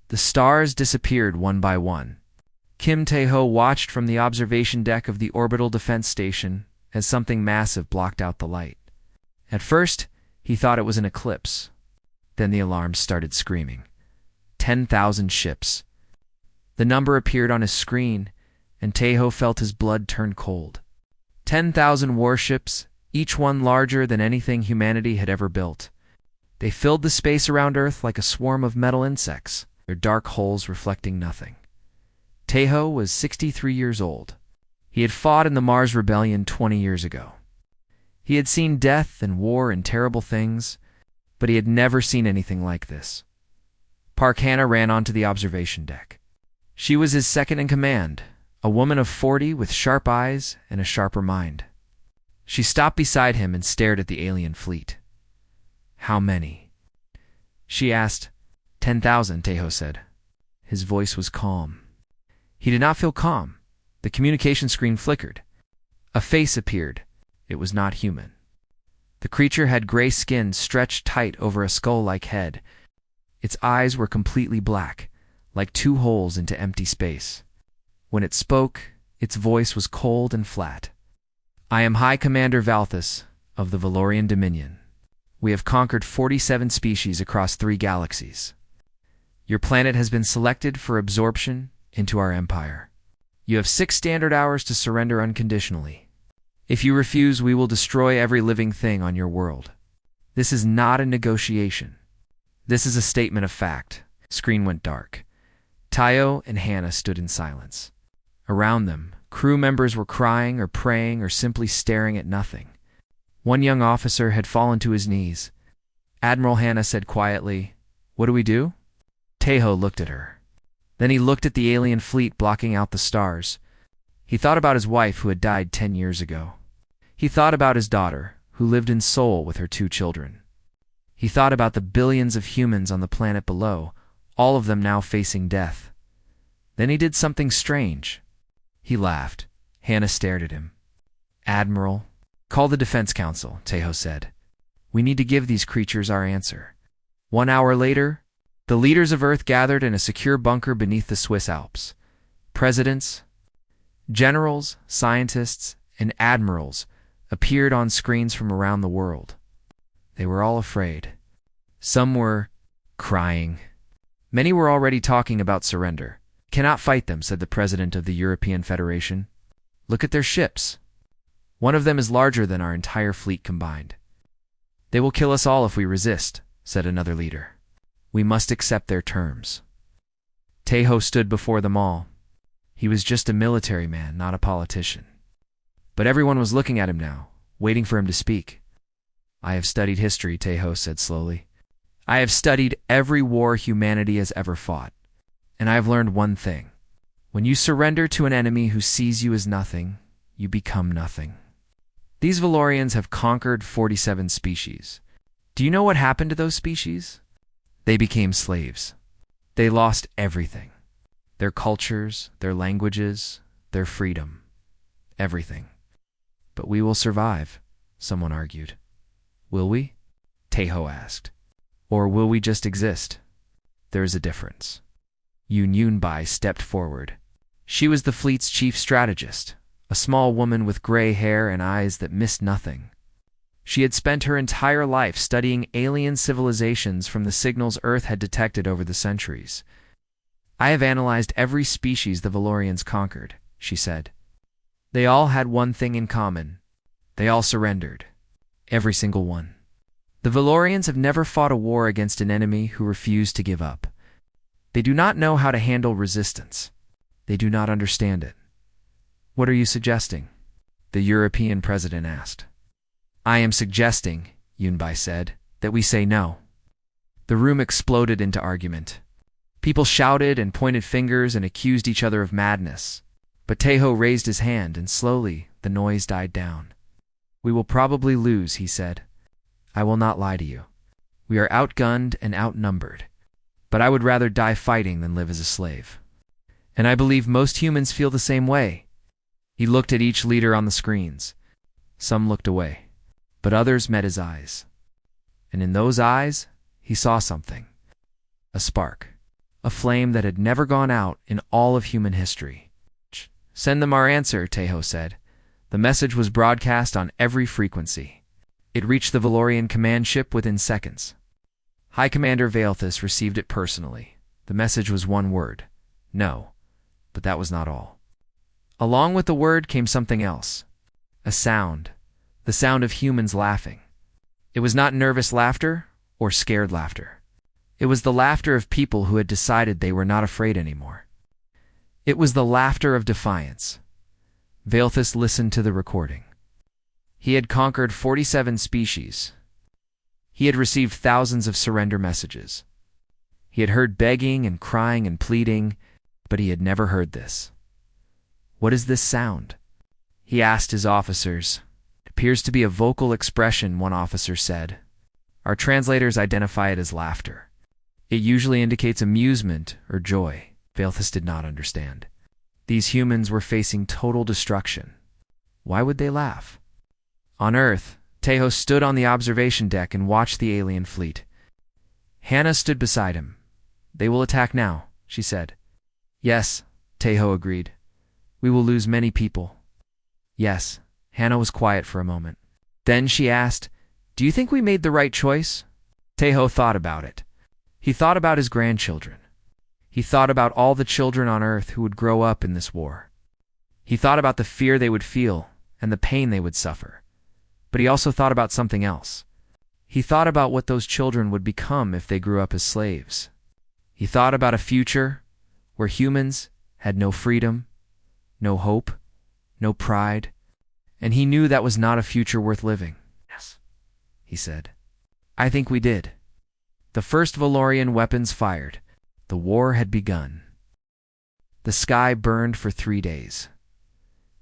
The stars disappeared one by one. Kim Tae-ho watched from the observation deck of the orbital defense station as something massive blocked out the light. At first, he thought it was an eclipse. Then the alarms started screaming. 10,000 ships. The number appeared on his screen, and Tae-ho felt his blood turn cold. 10,000 warships, each one larger than anything humanity had ever built. They filled the space around Earth like a swarm of metal insects, their dark holes reflecting nothing. Tae-ho was 63 years old. He had fought in the Mars Rebellion 20 years ago. He had seen death and war and terrible things, but he had never seen anything like this. Park Hannah ran onto the observation deck. She was his second in command, a woman of 40 with sharp eyes and a sharper mind. She stopped beside him and stared at the alien fleet. "How many?" she asked. 10,000, Tae-ho said. His voice was calm. He did not feel calm. The communication screen flickered. A face appeared. It was not human. The creature had gray skin stretched tight over a skull-like head. Its eyes were completely black, like two holes into empty space. When it spoke, its voice was cold and flat. "I am High Commander Valthus of the Valorian Dominion. We have conquered 47 species across 3 galaxies. Your planet has been selected for absorption into our empire. You have 6 standard hours to surrender unconditionally. If you refuse, we will destroy every living thing on your world. This is not a negotiation. This is a statement of fact." Screen went dark. Tae-ho and Hannah stood in silence. Around them, crew members were crying or praying or simply staring at nothing. One young officer had fallen to his knees. Admiral Hannah said quietly, "What do we do?" Tae-ho looked at her. Then he looked at the alien fleet blocking out the stars. He thought about his wife who had died 10 years ago. He thought about his daughter, who lived in Seoul with her 2 children. He thought about the billions of humans on the planet below, all of them now facing death. Then he did something strange. He laughed. Hannah stared at him. "Admiral, call the Defense Council," Tae-ho said. "We need to give these creatures our answer." 1 hour later, the leaders of Earth gathered in a secure bunker beneath the Swiss Alps. Presidents, generals, scientists, and admirals appeared on screens from around the world. They were all afraid. Some were crying. Many were already talking about surrender. "Cannot fight them," said the president of the European Federation. "Look at their ships. One of them is larger than our entire fleet combined." "They will kill us all if we resist," said another leader. "We must accept their terms." Tae-ho stood before them all. He was just a military man, not a politician. But everyone was looking at him now, waiting for him to speak. "I have studied history," Tae-ho said slowly. "I have studied every war humanity has ever fought. And I have learned one thing. When you surrender to an enemy who sees you as nothing, you become nothing. These Valorians have conquered 47 species. Do you know what happened to those species? They became slaves. They lost everything. Their cultures, their languages, their freedom. Everything. But we will survive," someone argued. "Will we?" Tae-ho asked. "Or will we just exist? There is a difference." Yoon Yoon-bai stepped forward. She was the fleet's chief strategist, a small woman with gray hair and eyes that missed nothing. She had spent her entire life studying alien civilizations from the signals Earth had detected over the centuries. "I have analyzed every species the Valorians conquered," she said. "They all had one thing in common. They all surrendered. Every single one. The Valorians have never fought a war against an enemy who refused to give up. They do not know how to handle resistance. They do not understand it." "What are you suggesting?" the European president asked. "I am suggesting," Yoon-bai said, "that we say no." The room exploded into argument. People shouted and pointed fingers and accused each other of madness. But Tae-ho raised his hand, and slowly the noise died down. "We will probably lose," he said. "I will not lie to you. We are outgunned and outnumbered. But I would rather die fighting than live as a slave. And I believe most humans feel the same way." He looked at each leader on the screens. Some looked away, but others met his eyes. And in those eyes, he saw something. A spark. a flame that had never gone out in all of human history. "Send them our answer," Teho said. The message was broadcast on every frequency. It reached the Valorian command ship within seconds. High Commander Valthus received it personally. The message was one word: no. But that was not all. Along with the word came something else. A sound. The sound of humans laughing. It was not nervous laughter or scared laughter. It was the laughter of people who had decided they were not afraid anymore. It was the laughter of defiance. Valthus listened to the recording. He had conquered 47 species. He had received thousands of surrender messages. He had heard begging and crying and pleading, but he had never heard this. "What is this sound?" he asked his officers. "It appears to be a vocal expression," one officer said. "Our translators identify it as laughter. It usually indicates amusement or joy." Valthus did not understand. These humans were facing total destruction. Why would they laugh? On Earth, Teho stood on the observation deck and watched the alien fleet. Hannah stood beside him. "They will attack now," she said. "Yes," Teho agreed. "We will lose many people." "Yes." Hannah was quiet for a moment. Then she asked, "Do you think we made the right choice?" Teho thought about it. He thought about his grandchildren. He thought about all the children on Earth who would grow up in this war. He thought about the fear they would feel and the pain they would suffer. But he also thought about something else. He thought about what those children would become if they grew up as slaves. He thought about a future where humans had no freedom, no hope, no pride, and he knew that was not a future worth living. "Yes," he said. "I think we did." The first Valorian weapons fired. The war had begun. The sky burned for 3 days.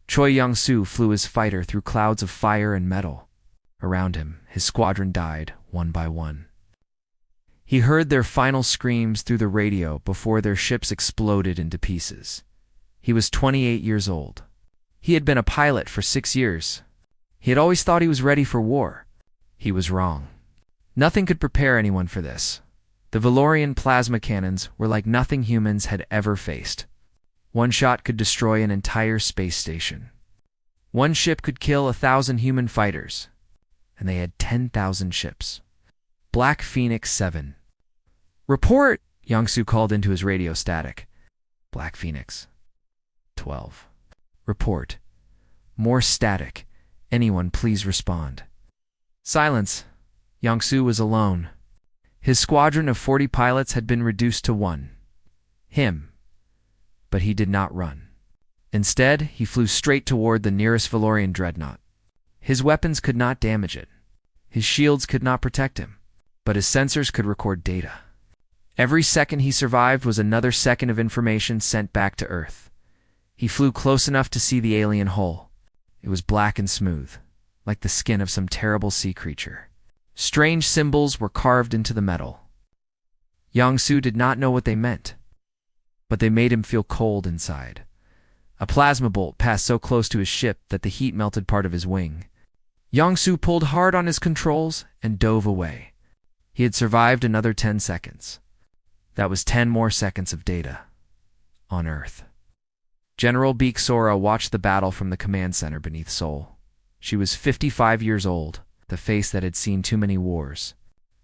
Choi Young-soo flew his fighter through clouds of fire and metal. Around him, his squadron died, one by one. He heard their final screams through the radio before their ships exploded into pieces. He was 28 years old. He had been a pilot for 6 years. He had always thought he was ready for war. He was wrong. Nothing could prepare anyone for this. The Valorian plasma cannons were like nothing humans had ever faced. One shot could destroy an entire space station. One ship could kill 1,000 human fighters, and they had 10,000 ships. Black Phoenix 7. "Report!" Young-soo called into his radio static. Black Phoenix 12. "Report. More static. Anyone please respond." Silence. Young-soo was alone. His squadron of 40 pilots had been reduced to one. Him. But he did not run. Instead, he flew straight toward the nearest Valorian dreadnought. His weapons could not damage it. His shields could not protect him. But his sensors could record data. Every second he survived was another second of information sent back to Earth. He flew close enough to see the alien hull. It was black and smooth, like the skin of some terrible sea creature. Strange symbols were carved into the metal. Young-soo did not know what they meant, but they made him feel cold inside. A plasma bolt passed so close to his ship that the heat melted part of his wing. Young-soo pulled hard on his controls and dove away. He had survived another 10 seconds. That was 10 more seconds of data. On Earth. General Beak Sora watched the battle from the command center beneath Seoul. She was 55 years old, the face that had seen too many wars.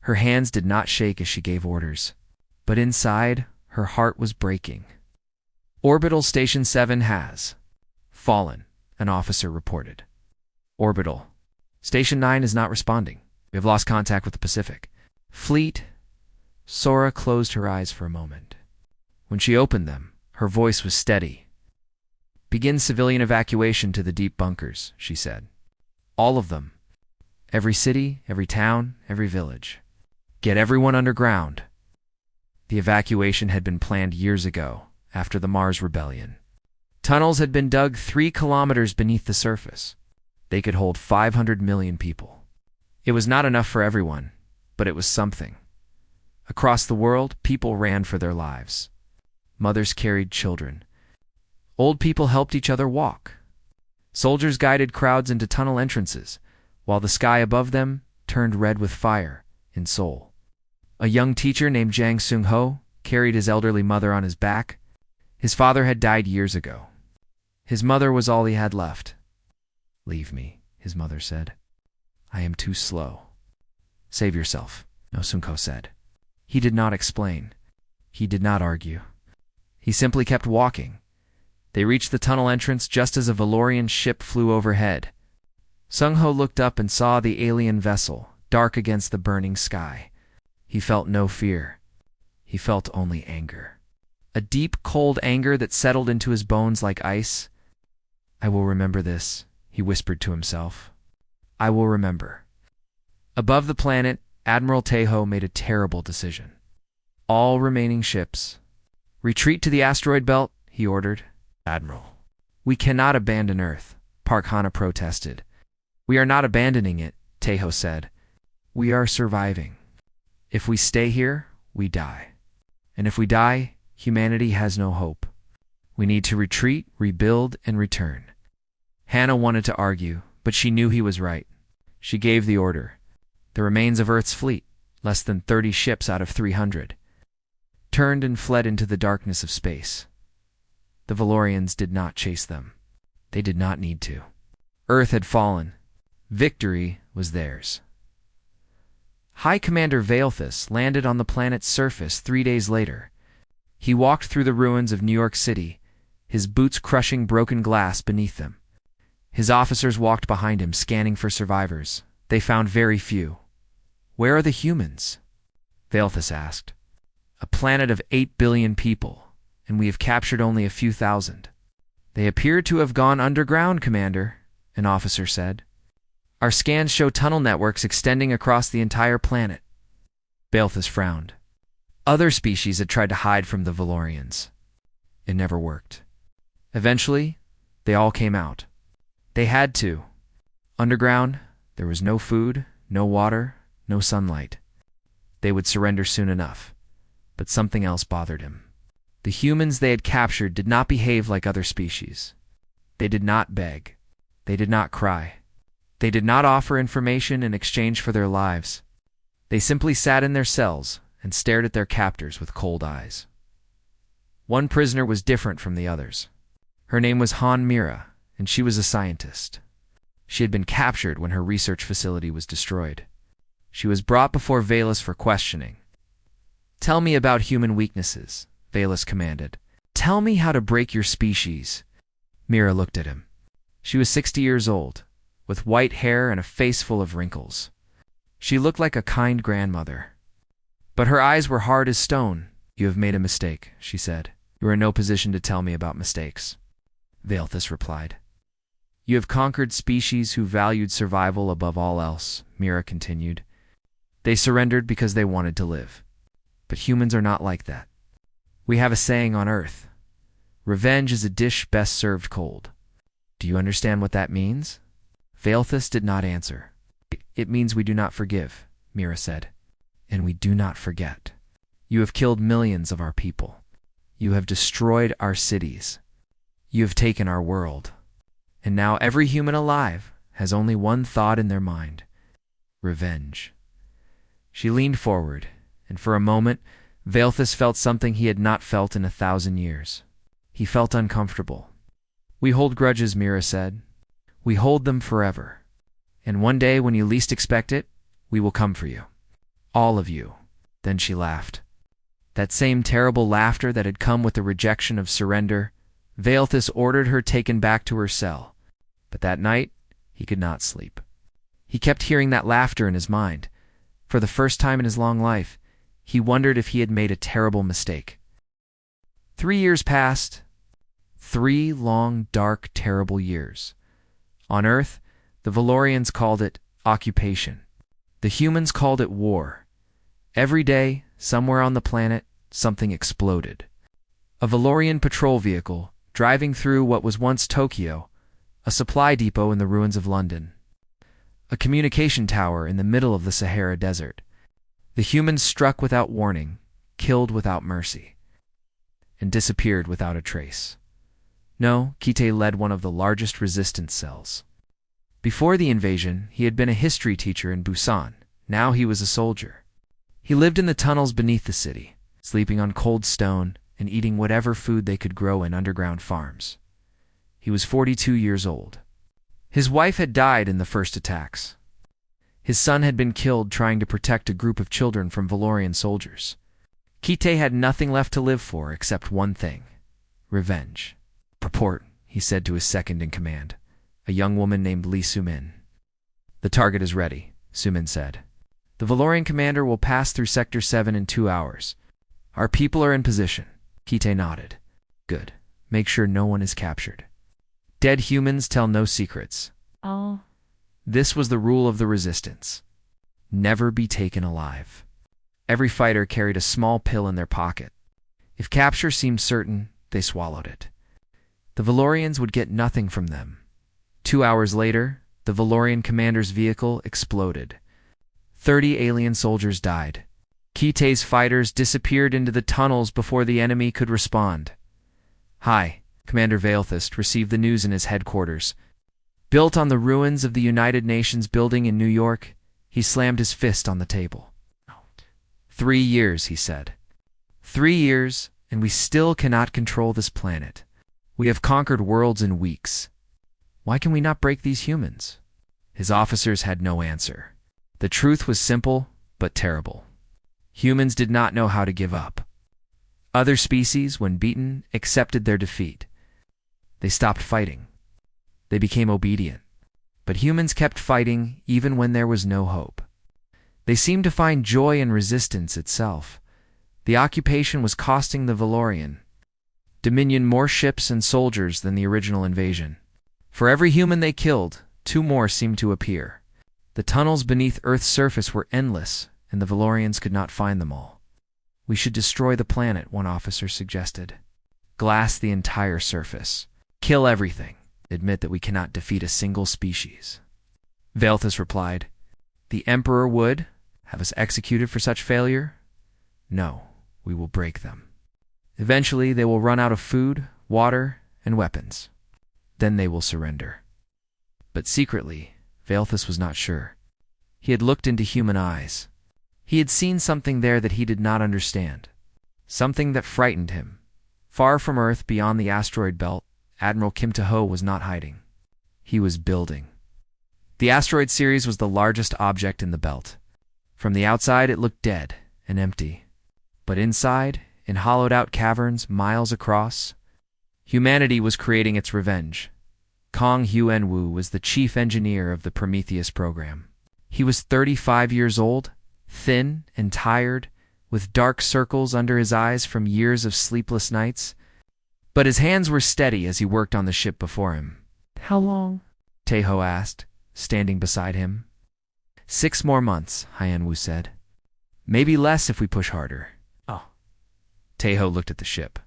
Her hands did not shake as she gave orders, but inside, her heart was breaking. "Orbital Station 7 has fallen," an officer reported. "Orbital. Station 9 is not responding. We have lost contact with the Pacific Fleet." Sora closed her eyes for a moment. When she opened them, her voice was steady. "Begin civilian evacuation to the deep bunkers," she said. "All of them. Every city, every town, every village. Get everyone underground." The evacuation had been planned years ago, after the Mars Rebellion. Tunnels had been dug 3 kilometers beneath the surface. They could hold 500 million people. It was not enough for everyone, but it was something. Across the world, people ran for their lives. Mothers carried children. Old people helped each other walk. Soldiers guided crowds into tunnel entrances, while the sky above them turned red with fire in Seoul. A young teacher named Jang Seung-ho carried his elderly mother on his back. His father had died years ago. His mother was all he had left. "Leave me," his mother said. "I am too slow." "Save yourself," Nosunko said. He did not explain. He did not argue. He simply kept walking. They reached the tunnel entrance just as a Valorian ship flew overhead. Sung-ho looked up and saw the alien vessel, dark against the burning sky. He felt no fear. He felt only anger. A deep, cold anger that settled into his bones like ice. "I will remember this," he whispered to himself. "I will remember." Above the planet, Admiral Taeho made a terrible decision. All remaining ships. "Retreat to the asteroid belt," he ordered. "Admiral, we cannot abandon Earth," Park Hana protested. "We are not abandoning it," Taeho said. "We are surviving. If we stay here, we die. And if we die, humanity has no hope. We need to retreat, rebuild, and return." Hannah wanted to argue, but she knew he was right. She gave the order. The remains of Earth's fleet, less than 30 ships out of 300, turned and fled into the darkness of space. The Valorians did not chase them. They did not need to. Earth had fallen. Victory was theirs. High Commander Valethus landed on the planet's surface 3 days later. He walked through the ruins of New York City, his boots crushing broken glass beneath them. His officers walked behind him, scanning for survivors. They found very few. "Where are the humans?" Valethus asked. "A planet of 8 billion people, and we have captured only a few thousand." "They appear to have gone underground, Commander," an officer said. "Our scans show tunnel networks extending across the entire planet." Valethus frowned. Other species had tried to hide from the Valorians. It never worked. Eventually, they all came out. They had to. Underground, there was no food, no water, no sunlight. They would surrender soon enough. But something else bothered him. The humans they had captured did not behave like other species. They did not beg. They did not cry. They did not offer information in exchange for their lives. They simply sat in their cells and stared at their captors with cold eyes. One prisoner was different from the others. Her name was Han Mira, and she was a scientist. She had been captured when her research facility was destroyed. She was brought before Valus for questioning. "Tell me about human weaknesses," Valus commanded. "Tell me how to break your species." Mira looked at him. She was 60 years old, with white hair and a face full of wrinkles. She looked like a kind grandmother. But her eyes were hard as stone. "You have made a mistake," she said. "You are in no position to tell me about mistakes." Valethus replied. "You have conquered species who valued survival above all else," Mira continued. "They surrendered because they wanted to live. But humans are not like that. We have a saying on Earth. Revenge is a dish best served cold. Do you understand what that means?" Valethus did not answer. "It means we do not forgive," Mira said. "And we do not forget. You have killed millions of our people. You have destroyed our cities. You have taken our world. And now every human alive has only one thought in their mind: revenge." She leaned forward, and for a moment, Valethus felt something he had not felt in 1,000 years. He felt uncomfortable. "We hold grudges," Mira said. "We hold them forever. And one day, when you least expect it, we will come for you. All of you." Then she laughed. That same terrible laughter that had come with the rejection of surrender. Valethus ordered her taken back to her cell. But that night, he could not sleep. He kept hearing that laughter in his mind. For the first time in his long life, he wondered if he had made a terrible mistake. 3 years passed. 3 long, dark, terrible years. On Earth, the Valorians called it occupation. The humans called it war. Every day, somewhere on the planet, something exploded. A Valorian patrol vehicle, driving through what was once Tokyo, a supply depot in the ruins of London, a communication tower in the middle of the Sahara Desert. The humans struck without warning, killed without mercy, and disappeared without a trace. No, Kite led one of the largest resistance cells. Before the invasion, he had been a history teacher in Busan. Now he was a soldier. He lived in the tunnels beneath the city. sleeping on cold stone and eating whatever food they could grow in underground farms. He was 42 years old. His wife had died in the first attacks. His son had been killed trying to protect a group of children from Valorian soldiers. Kite had nothing left to live for except one thing: revenge. "Purport," he said to his second in command, a young woman named Li Sumin. "The target is ready," Sumin said. "The Valorian commander will pass through Sector 7 in 2 hours. Our people are in position." Kite nodded. "Good. Make sure no one is captured. Dead humans tell no secrets." Oh. This was the rule of the resistance. Never be taken alive. Every fighter carried a small pill in their pocket. If capture seemed certain, they swallowed it. The Valorians would get nothing from them. 2 hours later, the Valorian commander's vehicle exploded. 30 alien soldiers died. Kite's fighters disappeared into the tunnels before the enemy could respond. "Hi," Commander Valethist received the news in his headquarters. Built on the ruins of the United Nations building in New York, he slammed his fist on the table. 3 years, he said. 3 years, and we still cannot control this planet. We have conquered worlds in weeks. Why can we not break these humans? His officers had no answer. The truth was simple, but terrible. Humans did not know how to give up. Other species, when beaten, accepted their defeat. They stopped fighting. They became obedient. But humans kept fighting even when there was no hope. They seemed to find joy in resistance itself. The occupation was costing the Valorian Dominion more ships and soldiers than the original invasion. For every human they killed, 2 more seemed to appear. The tunnels beneath Earth's surface were endless, and the Valorians could not find them all. "We should destroy the planet," one officer suggested. "Glass the entire surface. Kill everything. Admit that we cannot defeat a single species." Valethus replied, "The Emperor would have us executed for such failure? No, we will break them. Eventually they will run out of food, water, and weapons. Then they will surrender." But secretly, Valethus was not sure. He had looked into human eyes. He had seen something there that he did not understand. Something that frightened him. Far from Earth, beyond the asteroid belt, Admiral Kim Taho was not hiding. He was building. The asteroid series was the largest object in the belt. From the outside, it looked dead and empty. But inside, in hollowed-out caverns miles across, humanity was creating its revenge. Kong Huan-Wu was the chief engineer of the Prometheus program. He was 35 years old, thin and tired, with dark circles under his eyes from years of sleepless nights. But his hands were steady as he worked on the ship before him. How long? Taeho asked, standing beside him. 6 more months, Huan-Wu said. Maybe less if we push harder. Oh. Taeho looked at the ship.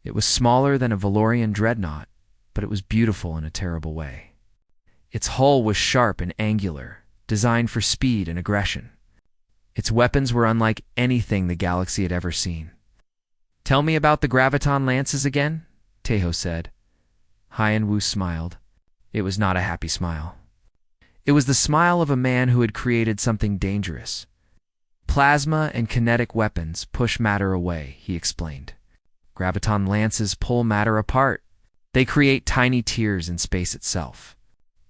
It was smaller than a Valorian dreadnought, but it was beautiful in a terrible way. Its hull was sharp and angular, designed for speed and aggression. Its weapons were unlike anything the galaxy had ever seen. "Tell me about the graviton lances again," Taeho said. Huan-Wu smiled. It was not a happy smile. It was the smile of a man who had created something dangerous. "Plasma and kinetic weapons push matter away," he explained. "Graviton lances pull matter apart. They create tiny tears in space itself.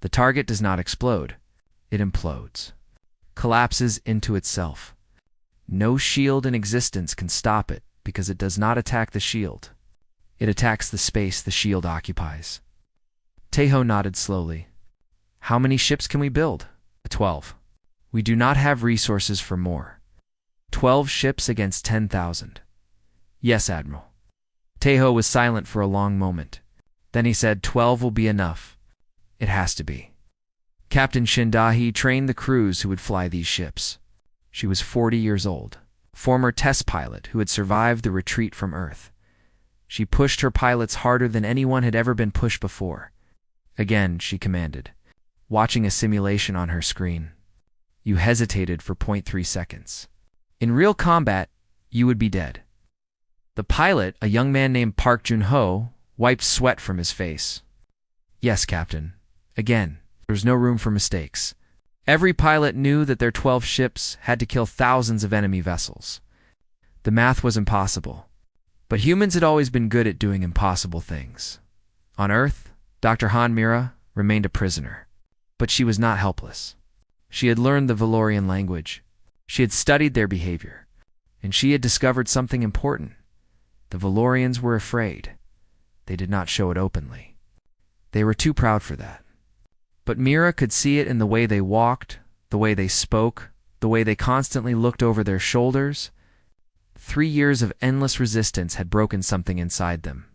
The target does not explode. It implodes. Collapses into itself. No shield in existence can stop it because it does not attack the shield. It attacks the space the shield occupies." Taeho nodded slowly. "How many ships can we build?" 12. "We do not have resources for more. 12 ships against 10,000. "Yes, Admiral." Taeho was silent for a long moment. Then he said, 12 will be enough. It has to be. Captain Shindahi trained the crews who would fly these ships. She was 40 years old, former test pilot who had survived the retreat from Earth. She pushed her pilots harder than anyone had ever been pushed before. Again, she commanded, watching a simulation on her screen. You hesitated for 0.3 seconds. In real combat, you would be dead. The pilot, a young man named Park Jun-ho, wiped sweat from his face. "Yes, Captain." Again, there was no room for mistakes. Every pilot knew that their 12 ships had to kill thousands of enemy vessels. The math was impossible. But humans had always been good at doing impossible things. On Earth, Dr. Han Mira remained a prisoner. But she was not helpless. She had learned the Valorian language. She had studied their behavior. And she had discovered something important. The Valorians were afraid. They did not show it openly. They were too proud for that. But Mira could see it in the way they walked, the way they spoke, the way they constantly looked over their shoulders. 3 years of endless resistance had broken something inside them.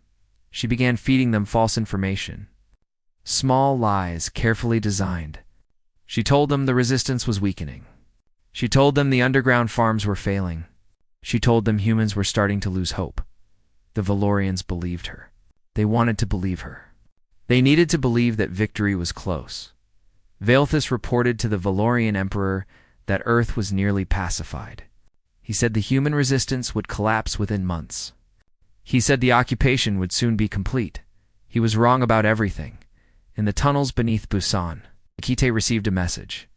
She began feeding them false information. Small lies, carefully designed. She told them the resistance was weakening. She told them the underground farms were failing. She told them humans were starting to lose hope. The Valorians believed her. They wanted to believe her. They needed to believe that victory was close. Valethus reported to the Valorian Emperor that Earth was nearly pacified. He said the human resistance would collapse within months. He said the occupation would soon be complete. He was wrong about everything. In the tunnels beneath Busan, Akite received a message.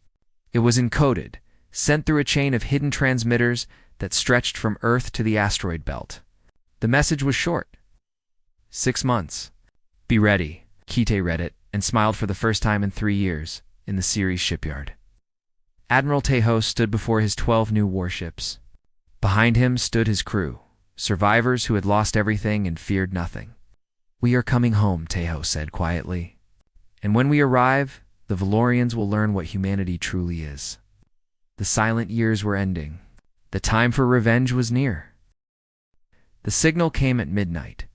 It was encoded, sent through a chain of hidden transmitters that stretched from Earth to the asteroid belt. The message was short. 6 months. Be ready. Akite read it and smiled for the first time in 3 years in the Ceres shipyard. Admiral Tejo stood before his 12 new warships. Behind him stood his crew, survivors who had lost everything and feared nothing. We are coming home, Tejo said quietly. And when we arrive, the Valorians will learn what humanity truly is. The silent years were ending. The time for revenge was near. The signal came at midnight.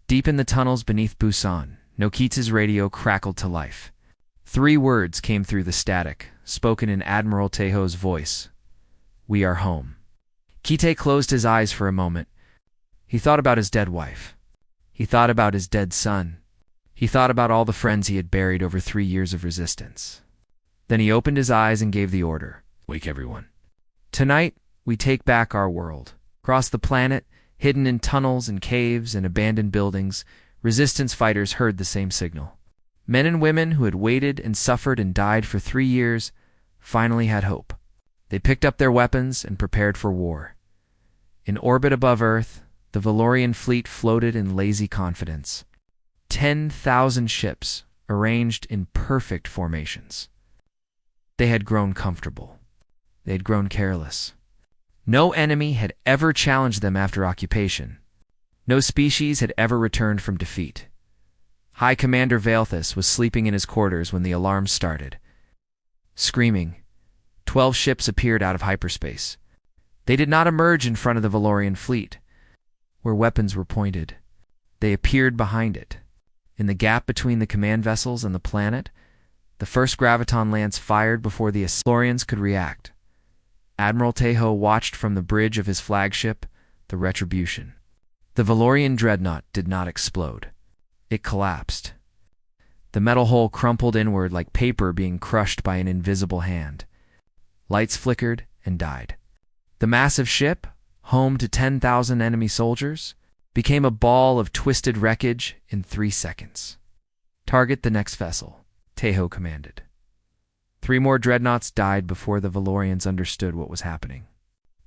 Deep in the tunnels beneath Busan, Nokita's radio crackled to life. 3 words came through the static, spoken in Admiral Tejo's voice. We are home. Kite closed his eyes for a moment. He thought about his dead wife. He thought about his dead son. He thought about all the friends he had buried over 3 years of resistance. Then he opened his eyes and gave the order. Wake everyone. Tonight, we take back our world. Across the planet, hidden in tunnels and caves and abandoned buildings, resistance fighters heard the same signal. Men and women who had waited and suffered and died for 3 years finally had hope. They picked up their weapons and prepared for war. In orbit above Earth, the Valorian fleet floated in lazy confidence. 10,000 ships arranged in perfect formations. They had grown comfortable. They had grown careless. No enemy had ever challenged them after occupation. No species had ever returned from defeat. High Commander Valethus was sleeping in his quarters when the alarm started. Screaming, 12 ships appeared out of hyperspace. They did not emerge in front of the Valorian fleet, where weapons were pointed. They appeared behind it. In the gap between the command vessels and the planet, the first graviton lance fired before the Valorians could react. Admiral Tejo watched from the bridge of his flagship, the Retribution. The Valorian dreadnought did not explode. It collapsed. The metal hull crumpled inward like paper being crushed by an invisible hand. Lights flickered and died. The massive ship, home to 10,000 enemy soldiers, became a ball of twisted wreckage in 3 seconds. Target the next vessel, Tejo commanded. 3 more dreadnoughts died before the Valorians understood what was happening.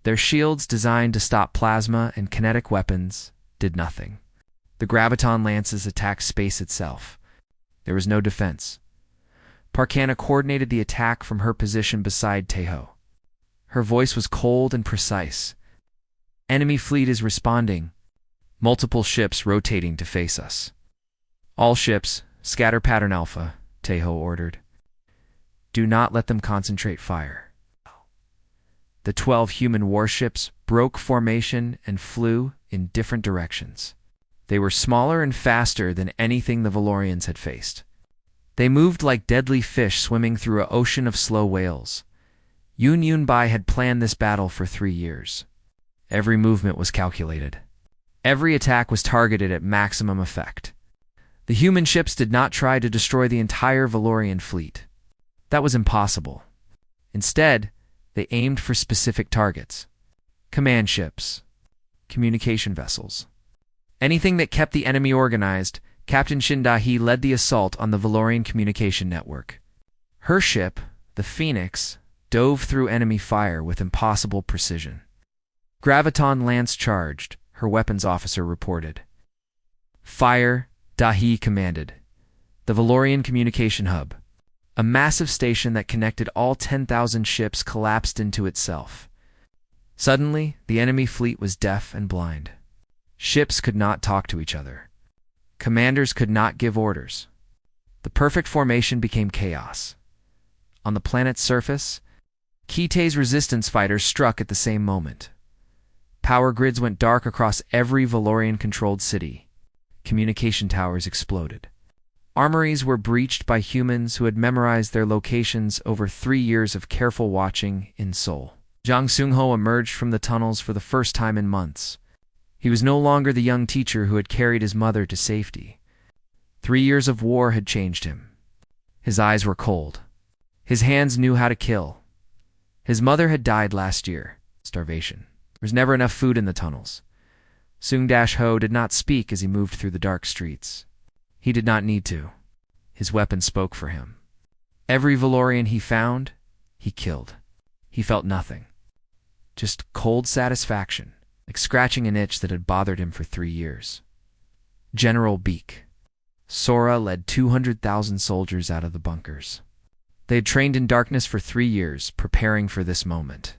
Their shields, designed to stop plasma and kinetic weapons, did nothing. The graviton lances attacked space itself. There was no defense. Parkana coordinated the attack from her position beside Tejo. Her voice was cold and precise. Enemy fleet is responding. Multiple ships rotating to face us. All ships, scatter pattern Alpha, Tejo ordered. Do not let them concentrate fire. The 12 human warships broke formation and flew in different directions. They were smaller and faster than anything the Valorians had faced. They moved like deadly fish swimming through an ocean of slow whales. Yunbai had planned this battle for 3 years. Every movement was calculated. Every attack was targeted at maximum effect. The human ships did not try to destroy the entire Valorian fleet. That was impossible. Instead, they aimed for specific targets. Command ships, communication vessels. Anything that kept the enemy organized. Captain Shindahi led the assault on the Valorian communication network. Her ship, the Phoenix, dove through enemy fire with impossible precision. Graviton Lance charged, her weapons officer reported. Fire, Dahi commanded. The Valorian communication hub. A massive station that connected all 10,000 ships collapsed into itself. Suddenly, the enemy fleet was deaf and blind. Ships could not talk to each other. Commanders could not give orders. The perfect formation became chaos. On the planet's surface, Kite's resistance fighters struck at the same moment. Power grids went dark across every Valorian-controlled city. Communication towers exploded. Armories were breached by humans who had memorized their locations over 3 years of careful watching in Seoul. Jang Seung-ho emerged from the tunnels for the first time in months. He was no longer the young teacher who had carried his mother to safety. 3 years of war had changed him. His eyes were cold. His hands knew how to kill. His mother had died last year. Starvation. There was never enough food in the tunnels. Seung-ho did not speak as he moved through the dark streets. He did not need to. His weapon spoke for him. Every Valorian he found, he killed. He felt nothing. Just cold satisfaction, like scratching an itch that had bothered him for 3 years. General Beak. Sora led 200,000 soldiers out of the bunkers. They had trained in darkness for 3 years, preparing for this moment.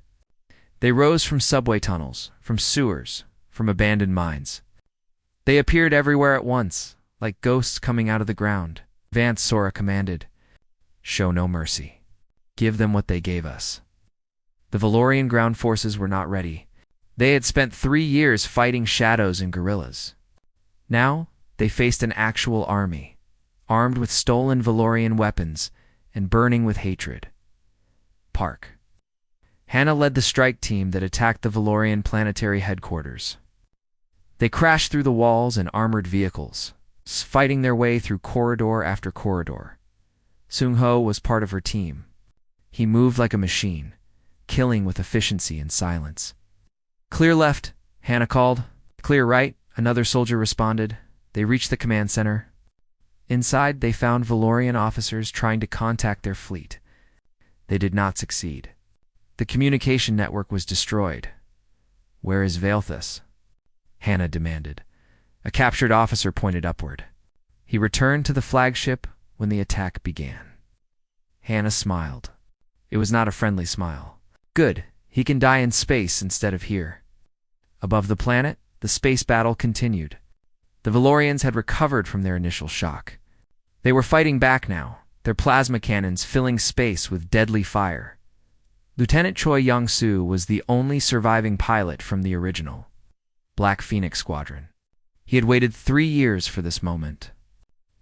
They rose from subway tunnels, from sewers, from abandoned mines. They appeared everywhere at once, like ghosts coming out of the ground. Vance, Sora commanded. Show no mercy. Give them what they gave us. The Valorian ground forces were not ready. They had spent 3 years fighting shadows and guerrillas. Now, they faced an actual army, armed with stolen Valorian weapons and burning with hatred. Park. Hannah led the strike team that attacked the Valorian planetary headquarters. They crashed through the walls and armored vehicles, fighting their way through corridor after corridor. Seung-ho was part of her team. He moved like a machine, killing with efficiency and silence. Clear left, Hannah called. Clear right, another soldier responded. They reached the command center. Inside, they found Valorian officers trying to contact their fleet. They did not succeed. The communication network was destroyed. Where is Valthus? Hannah demanded. A captured officer pointed upward. He returned to the flagship when the attack began. Hannah smiled. It was not a friendly smile. Good, he can die in space instead of here. Above the planet, the space battle continued. The Valorians had recovered from their initial shock. They were fighting back now, their plasma cannons filling space with deadly fire. Lieutenant Choi Young-soo was the only surviving pilot from the original Black Phoenix Squadron. He had waited 3 years for this moment.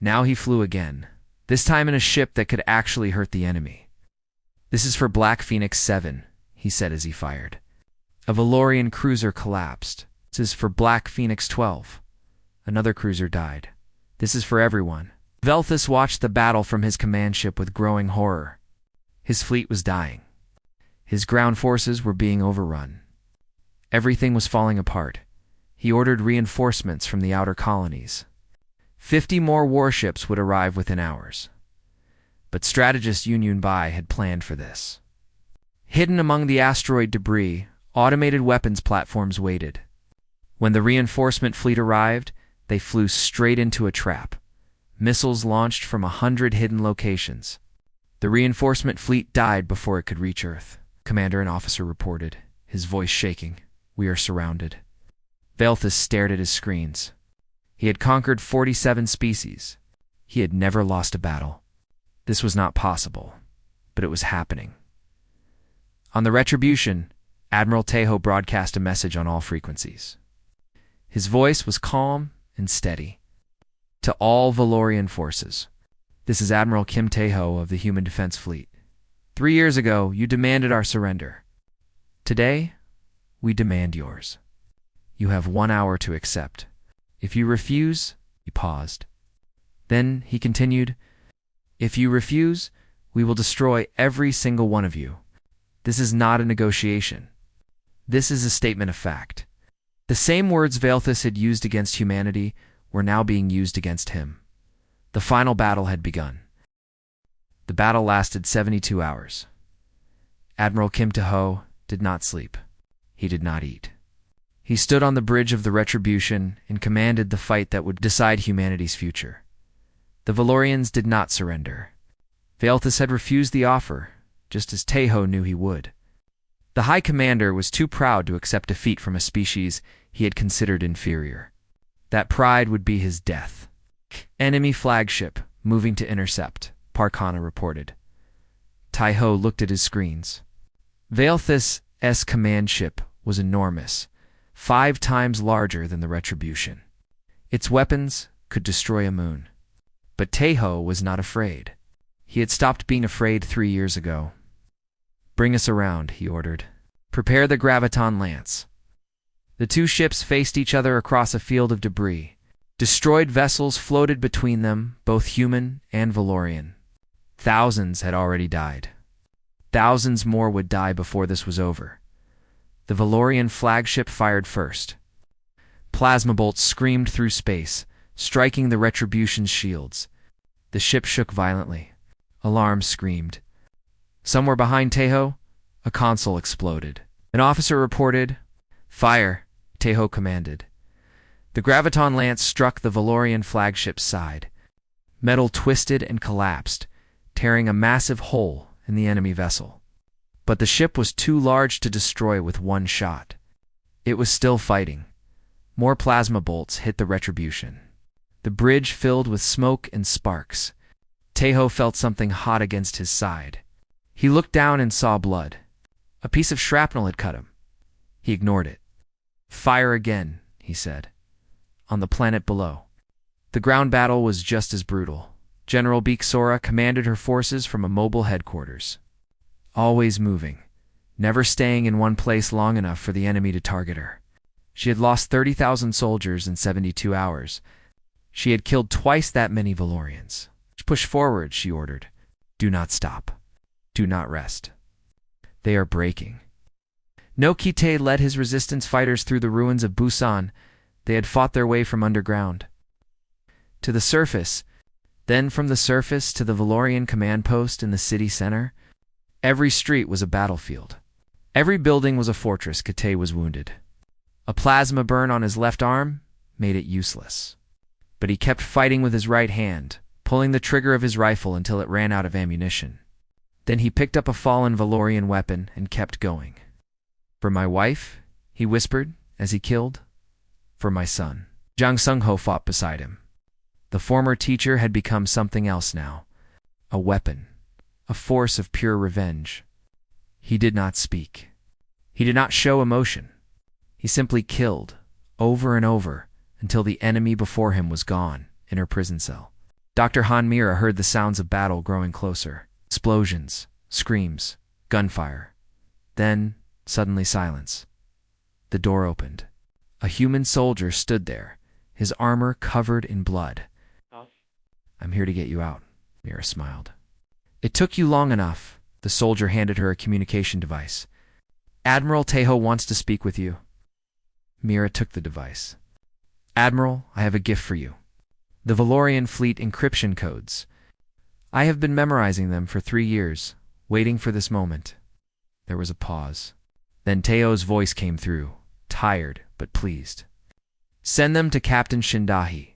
Now he flew again, this time in a ship that could actually hurt the enemy. This is for Black Phoenix 7, he said as he fired. A Valorian cruiser collapsed. This is for Black Phoenix 12. Another cruiser died. This is for everyone. Velthus watched the battle from his command ship with growing horror. His fleet was dying. His ground forces were being overrun. Everything was falling apart. He ordered reinforcements from the outer colonies. 50 more warships would arrive within hours. But strategist Yun Bai had planned for this. Hidden among the asteroid debris, automated weapons platforms waited. When the reinforcement fleet arrived, they flew straight into a trap. Missiles launched from 100 hidden locations. The reinforcement fleet died before it could reach Earth. Commander and officer reported, his voice shaking. We are surrounded. Velthus stared at his screens. He had conquered 47 species. He had never lost a battle. This was not possible, but it was happening. On the Retribution, Admiral Taeho broadcast a message on all frequencies. His voice was calm and steady. To all Valorian forces, this is Admiral Kim Taeho of the Human Defense Fleet. 3 years ago, you demanded our surrender. Today, we demand yours. You have 1 hour to accept. If you refuse, he paused. Then he continued, if you refuse, we will destroy every single one of you. This is not a negotiation. This is a statement of fact. The same words Velthus had used against humanity were now being used against him. The final battle had begun. The battle lasted 72 hours. Admiral Kim Tae-ho did not sleep. He did not eat. He stood on the bridge of the Retribution and commanded the fight that would decide humanity's future. The Valorians did not surrender. Vaelthus had refused the offer, just as Tejo knew he would. The High Commander was too proud to accept defeat from a species he had considered inferior. That pride would be his death. Enemy flagship, moving to intercept, Parkana reported. Tejo looked at his screens. Vaelthus' command ship was enormous, 5 times larger than the Retribution. Its weapons could destroy a moon. But Tejo was not afraid. He had stopped being afraid 3 years ago. "Bring us around," he ordered. "Prepare the graviton lance." The two ships faced each other across a field of debris. Destroyed vessels floated between them, both human and Valorian. Thousands had already died. Thousands more would die before this was over. The Valorian flagship fired first. Plasma bolts screamed through space, striking the Retribution's shields. The ship shook violently. Alarms screamed. Somewhere behind Tejo, a console exploded. An officer reported, "Fire," Tejo commanded. The graviton lance struck the Valorian flagship's side. Metal twisted and collapsed, tearing a massive hole in the enemy vessel. But the ship was too large to destroy with one shot. It was still fighting. More plasma bolts hit the Retribution. The bridge filled with smoke and sparks. Tejo felt something hot against his side. He looked down and saw blood. A piece of shrapnel had cut him. He ignored it. "Fire again," he said. On the planet below. The ground battle was just as brutal. General Bixora commanded her forces from a mobile headquarters. Always moving, never staying in one place long enough for the enemy to target her. She had lost 30,000 soldiers in 72 hours. She had killed twice that many Valorians. "Push forward," she ordered. "Do not stop. Do not rest. They are breaking." No Kite led his resistance fighters through the ruins of Busan. They had fought their way from underground to the surface, then from the surface to the Valorian command post in the city center. Every street was a battlefield. Every building was a fortress. Kite was wounded. A plasma burn on his left arm made it useless. But he kept fighting with his right hand, pulling the trigger of his rifle until it ran out of ammunition. Then he picked up a fallen Valorian weapon and kept going. "For my wife," he whispered as he killed. "For my son." Zhang Sungho fought beside him. The former teacher had become something else now. A weapon. A force of pure revenge. He did not speak. He did not show emotion. He simply killed, over and over, until the enemy before him was gone, in her prison cell. Dr. Han Mira heard the sounds of battle growing closer. Explosions, screams, gunfire. Then, suddenly silence. The door opened. A human soldier stood there, his armor covered in blood. "I'm here to get you out," Mira smiled. "It took you long enough." The soldier handed her a communication device. "Admiral Tejo wants to speak with you." Mira took the device. "Admiral, I have a gift for you. The Valorian fleet encryption codes. I have been memorizing them for 3 years, waiting for this moment." There was a pause. Then Teo's voice came through, tired but pleased. "Send them to Captain Shindahi.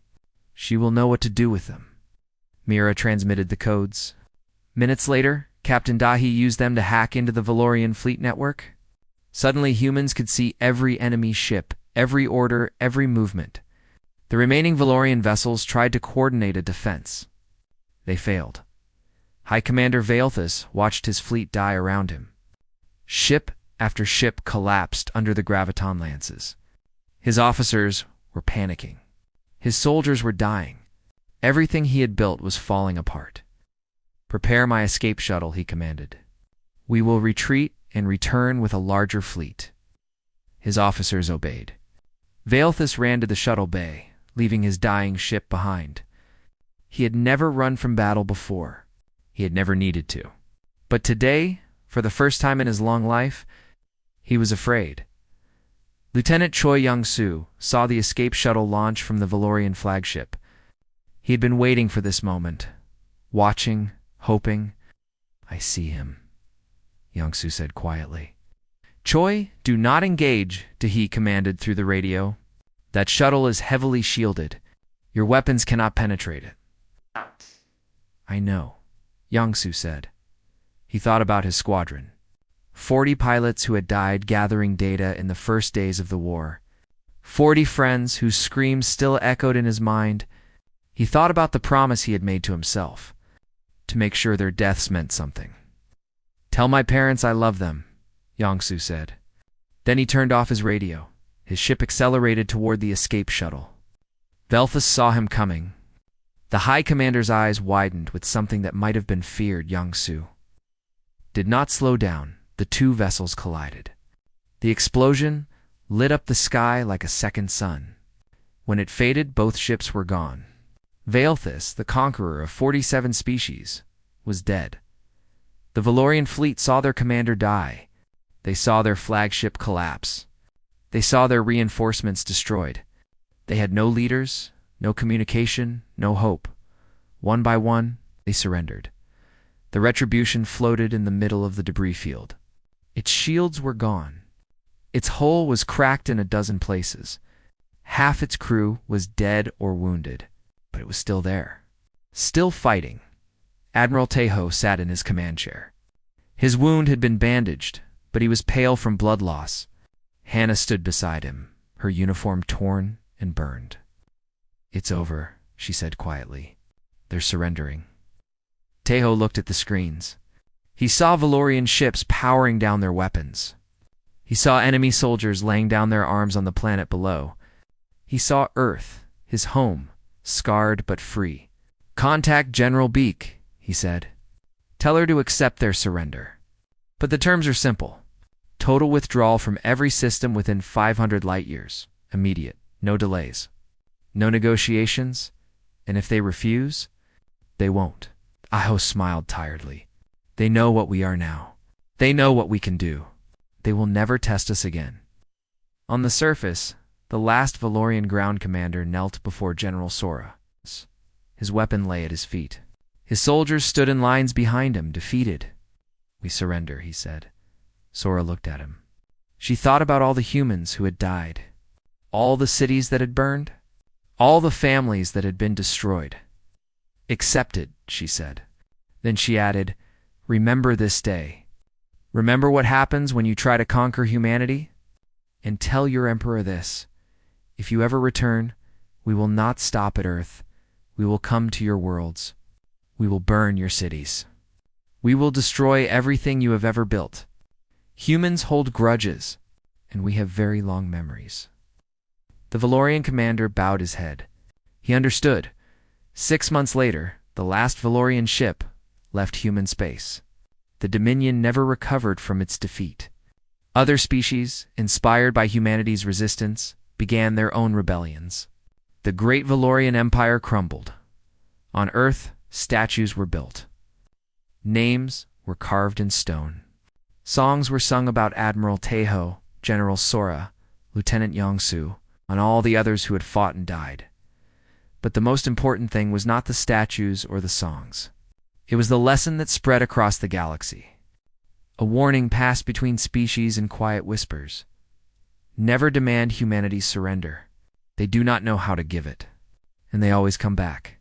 She will know what to do with them." Mira transmitted the codes. Minutes later, Captain Dahi used them to hack into the Valorian fleet network. Suddenly, humans could see every enemy ship, every order, every movement. The remaining Valorian vessels tried to coordinate a defense. They failed. High Commander Vaelthus watched his fleet die around him. Ship after ship collapsed under the graviton lances. His officers were panicking. His soldiers were dying. Everything he had built was falling apart. "Prepare my escape shuttle," he commanded. "We will retreat and return with a larger fleet." His officers obeyed. Vaelthus ran to the shuttle bay, leaving his dying ship behind. He had never run from battle before. He had never needed to. But today, for the first time in his long life, he was afraid. Lieutenant Choi Young-soo saw the escape shuttle launch from the Valorian flagship. He had been waiting for this moment, watching, hoping. "I see him," Young-soo said quietly. Choi, do not engage, Tahi commanded through the radio. That shuttle is heavily shielded. Your weapons cannot penetrate it. I know, Yangsu said. He thought about his squadron. 40 pilots who had died gathering data in the first days of the war. 40 friends whose screams still echoed in his mind. He thought about the promise he had made to himself, to make sure their deaths meant something. Tell my parents I love them, Yangsu said. Then he turned off his radio. His ship accelerated toward the escape shuttle. Velthus saw him coming. The High Commander's eyes widened with something that might have been feared. Yangsu did not slow down. The two vessels collided. The explosion lit up the sky like a second sun. When it faded, both ships were gone. Velthus, the conqueror of 47 species, was dead. The Valorian fleet saw their commander die. They saw their flagship collapse. They saw their reinforcements destroyed. They had no leaders, no communication, no hope. One by one, they surrendered. The Retribution floated in the middle of the debris field. Its shields were gone. Its hull was cracked in a dozen places. Half its crew was dead or wounded, but it was still there. Still fighting. Admiral Taeho sat in his command chair. His wound had been bandaged, but he was pale from blood loss. Hannah stood beside him, her uniform torn and burned. It's over, she said quietly. They're surrendering. Taeho looked at the screens. He saw Valorian ships powering down their weapons. He saw enemy soldiers laying down their arms on the planet below. He saw Earth, his home, scarred but free. Contact General Beak, he said. Tell her to accept their surrender. But the terms are simple. Total withdrawal from every system within 500 light years. Immediate. No delays. No negotiations. And if they refuse, they won't. Aho smiled tiredly. They know what we are now. They know what we can do. They will never test us again. On the surface, the last Valorian ground commander knelt before General Sora. His weapon lay at his feet. His soldiers stood in lines behind him, defeated. We surrender, he said. Sora looked at him. She thought about all the humans who had died, all the cities that had burned, all the families that had been destroyed. Accepted, she said. Then she added, remember this day. Remember what happens when you try to conquer humanity? And tell your emperor this. If you ever return, we will not stop at Earth. We will come to your worlds. We will burn your cities. We will destroy everything you have ever built. Humans hold grudges, and we have very long memories. The Valorian commander bowed his head. He understood. 6 months later, the last Valorian ship left human space. The Dominion never recovered from its defeat. Other species, inspired by humanity's resistance, began their own rebellions. The great Valorian Empire crumbled. On Earth, statues were built. Names were carved in stone. Songs were sung about Admiral Taeho, General Sora, Lieutenant Yangsu, and all the others who had fought and died. But the most important thing was not the statues or the songs. It was the lesson that spread across the galaxy. A warning passed between species in quiet whispers. Never demand humanity's surrender. They do not know how to give it, and they always come back.